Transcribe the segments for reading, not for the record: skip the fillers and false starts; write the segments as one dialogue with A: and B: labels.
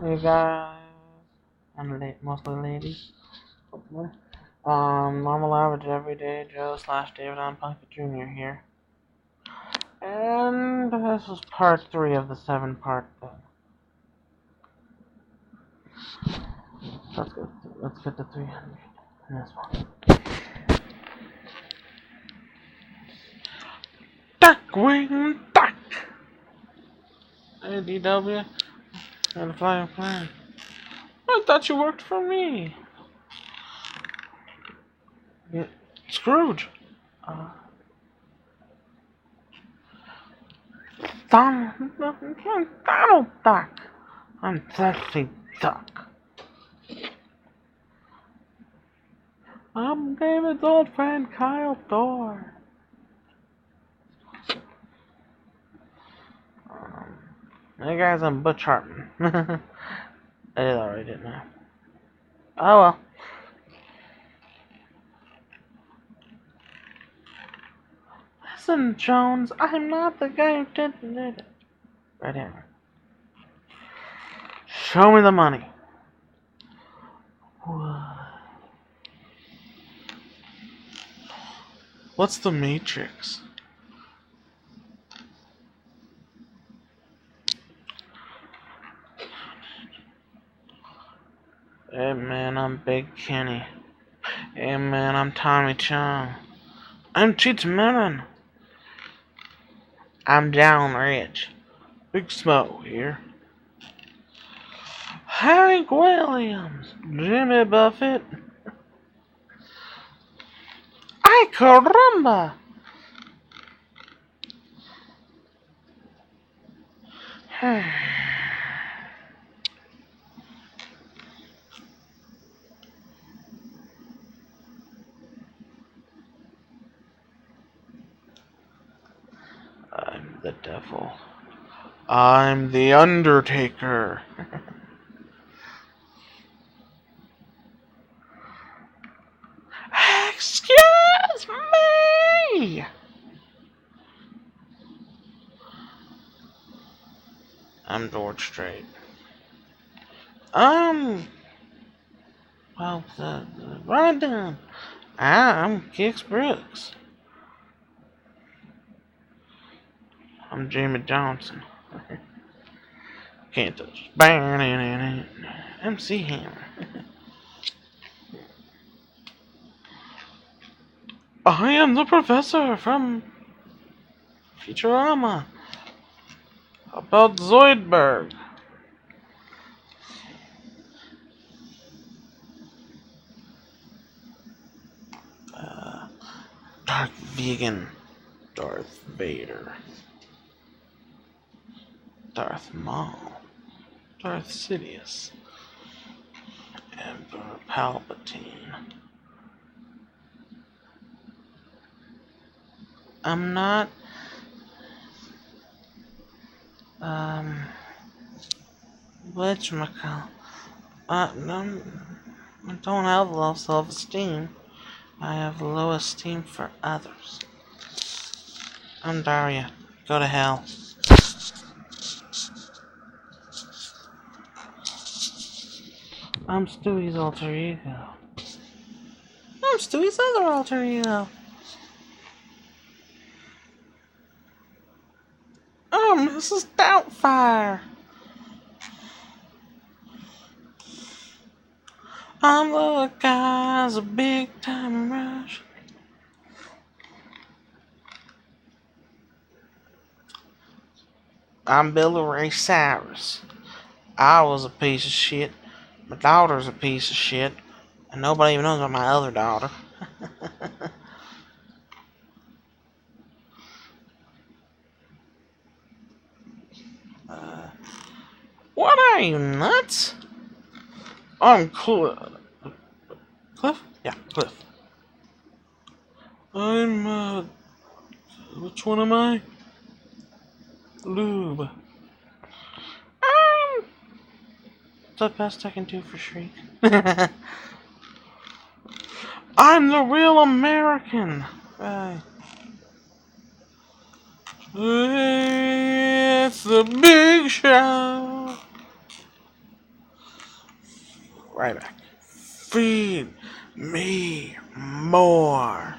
A: You guys, and mostly ladies, hopefully. Normal average everyday Joe slash David on Pumpkin Jr. here. And this is part 3 of the 7-part thing. Let's get to 300 in this one. Duckwing Duck! Hey DW, gotta fly a plane. I thought you worked for me. Yeah, Scrooge. Donald Duck. I'm Sexy Duck. I'm David's old friend Kyle Thor. Hey guys, I'm Butch Hartman. I did already, didn't I? Oh well. Listen, Jones, I'm not the guy who did it. Right here. Show me the money. What's the Matrix? Hey man, I'm Big Kenny. Hey man, I'm Tommy Chung. I'm Cheech Marin. I'm John Rich. Big Smo here. Hank Williams. Jimmy Buffett. Ay caramba! I'm the devil. I'm the Undertaker. Excuse me! I'm George Strait. Well, right down. I'm Kix Brooks. I'm Jamie Johnson. Can't touch. MC Hammer. I am the professor from Futurama. About Zoidberg. Dark Vegan. Darth Vader. Darth Maul. Darth Sidious. Emperor Palpatine. I'm not whatchamacallit. I don't have low self-esteem. I have low esteem for others. I'm Daria. Go to hell. I'm Stewie's alter ego. I'm Stewie's other alter ego. I'm Mrs. Doubtfire. I'm the guy's a big time rush. I'm Billy Ray Cyrus. I was a piece of shit. My daughter's a piece of shit. And nobody even knows about my other daughter. What are you, nuts? I'm Cliff. Cliff? Yeah, Cliff. I'm, which one am I? Lube. I'm the best I can do for Shriek. I'm the real American. It's the big show. right back. Feed me more.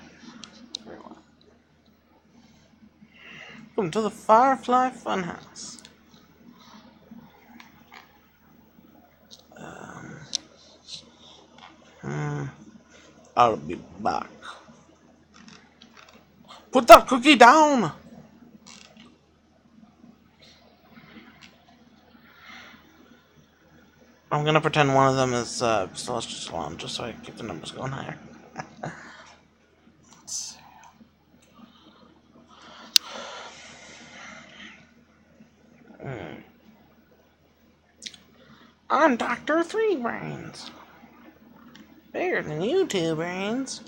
A: Welcome to the Firefly Funhouse. I'll be back. Put that cookie down! I'm gonna pretend one of them is Celestial Salon just so I keep the numbers going higher. Let's see. I'm Dr. Three Brains. Bigger than you two brains.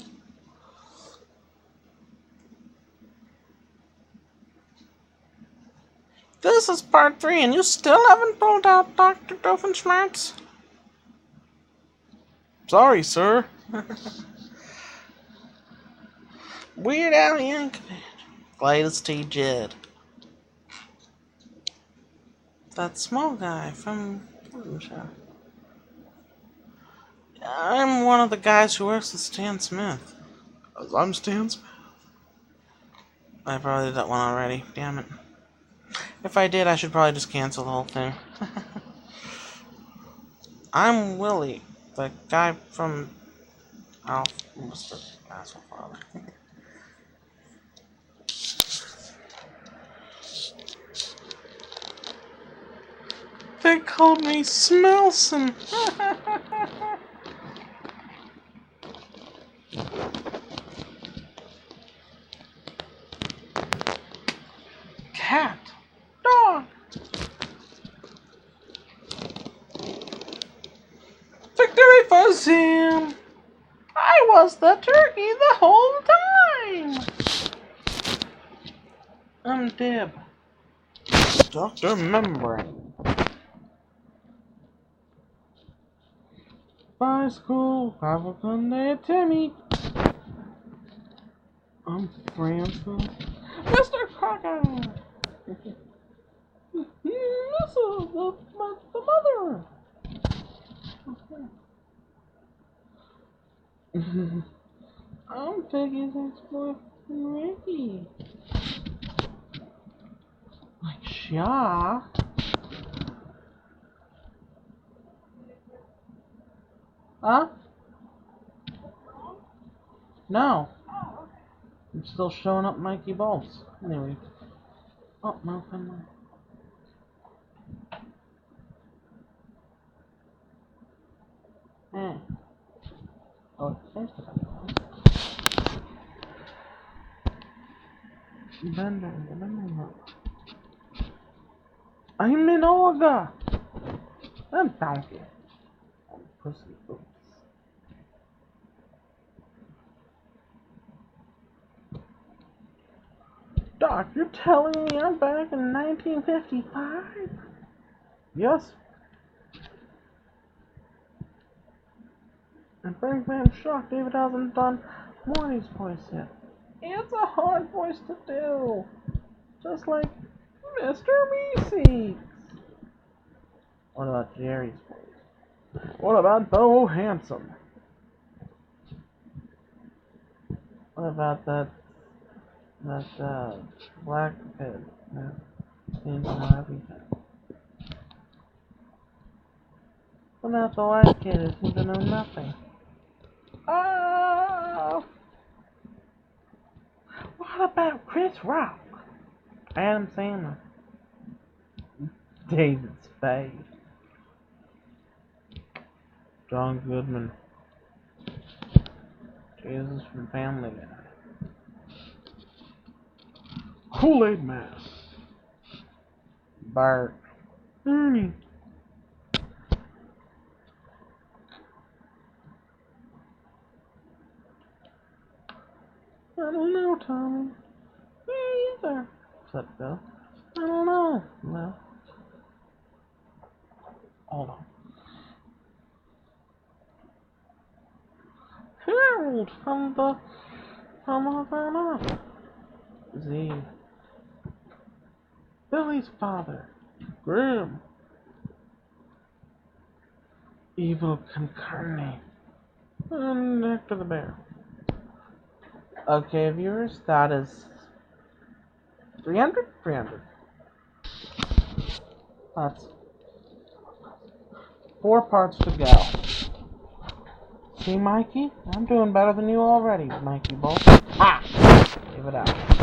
A: This is part 3 and you still haven't pulled out Dr. Doofenshmirtz? Sorry, sir. Weird Al Yankovic. Gladys T. Jed. That small guy from the show. I'm one of the guys who works with Stan Smith. I'm Stan Smith. I probably did that one already. Damn it. If I did, I should probably just cancel the whole thing. I'm Willie, the guy from Alf. What's the asshole father? They called me Smelson. Cat. Dog. Victory for Sam. I was the turkey the whole time. I'm Deb. Dr. Membrane. Bye school, have a good day, Timmy. I'm Francis. Mr. Crocker. This is the mother. I'm Peggy's ex-boyfriend, Ricky. Like Shaw. Huh? No. I'm still showing up Mikey Bolts. Anyway. Oh, no, come on. Eh. Oh, there's the Bender. I'm in Olga. I'm donkey. I'm pussy boots. Doc, you're telling me I'm back in 1955? Yes. And Frankman shocked David hasn't done Morty's voice yet. It's a hard voice to do. Just like Mr. Meeseeks. What about Jerry's voice? What about Bo Handsome? What about that black kid that seems to know everything? What about the white kid who seems to know nothing? Oh! What about Chris Rock? Adam Sandler? David Spade? John Goodman? Jesus from Family Guy? Kool-Aid Man? Bart? Ernie? I don't know, Tommy. Me either. Except Bill. I don't know. Well, hold on. Harold from the Z. Billy's father. Grim. Evil Concarne. And Hector the Bear. Okay, viewers, that is 300? 300. That's 4 parts to go. See, Mikey? I'm doing better than you already, Mikey Bolt. Ah! Leave it out.